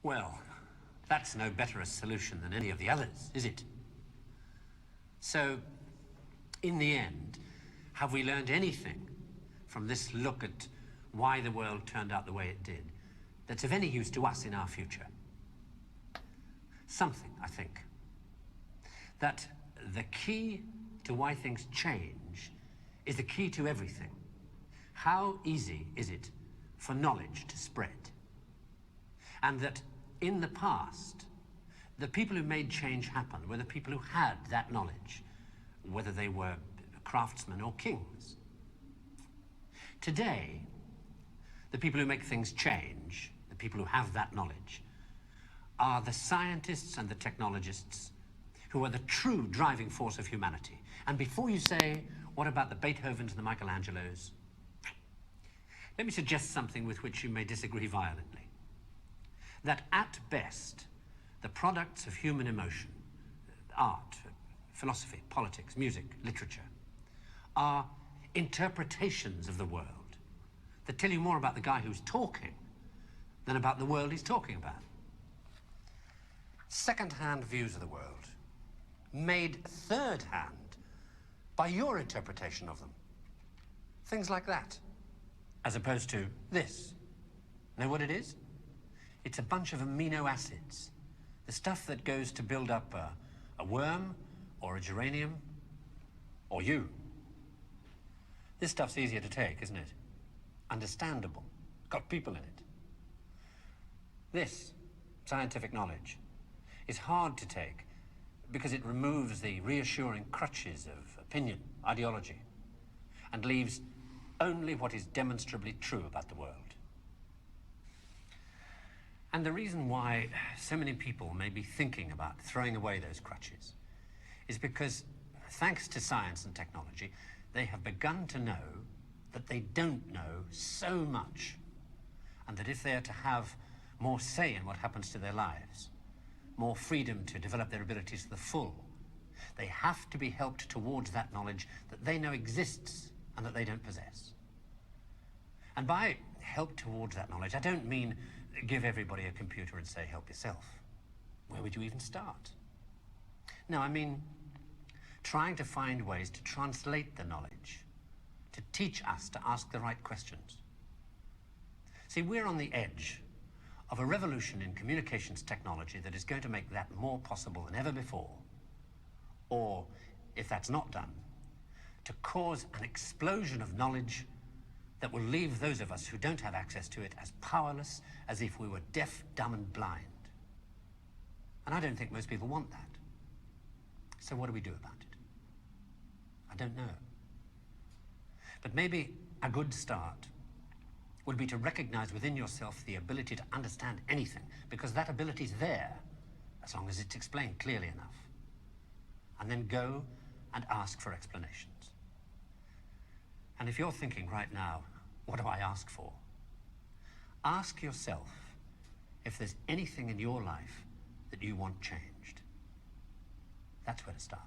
Well, that's no better a solution than any of the others, is it? So, in the end, have we learned anything from this look at why the world turned out the way it did that's of any use to us in our future? Something, I think. That the key to why things change is the key to everything. How easy is it for knowledge to spread? And that in the past, the people who made change happen were the people who had that knowledge, whether they were craftsmen or kings. Today, the people who make things change, the people who have that knowledge, are the scientists and the technologists who are the true driving force of humanity. And before you say, what about the Beethovens and the Michelangelos? Let me suggest something with which you may disagree violently. That at best, the products of human emotion, art, philosophy, politics, music, literature, are interpretations of the world that tell you more about the guy who's talking than about the world he's talking about. Second-hand views of the world, made third-hand by your interpretation of them. Things like that, as opposed to this. Know what it is? It's a bunch of amino acids, the stuff that goes to build up a worm or a geranium or you. This stuff's easier to take, isn't it? Understandable. Got people in it. This scientific knowledge is hard to take because it removes the reassuring crutches of opinion, ideology, and leaves only what is demonstrably true about the world. And the reason why so many people may be thinking about throwing away those crutches is because, thanks to science and technology, they have begun to know that they don't know so much, and that if they are to have more say in what happens to their lives, more freedom to develop their abilities to the full, they have to be helped towards that knowledge that they know exists and that they don't possess. And by help towards that knowledge, I don't mean give everybody a computer and say, help yourself. Where would you even start? No, I mean trying to find ways to translate the knowledge, to teach us to ask the right questions. See, we're on the edge of a revolution in communications technology that is going to make that more possible than ever before. Or, if that's not done, to cause an explosion of knowledge that will leave those of us who don't have access to it as powerless as if we were deaf, dumb, and blind. And I don't think most people want that. So what do we do about it? I don't know. But maybe a good start would be to recognize within yourself the ability to understand anything, because that ability is there, as long as it's explained clearly enough. And then go and ask for explanations. And if you're thinking right now, what do I ask for? Ask yourself if there's anything in your life that you want changed. That's where to start.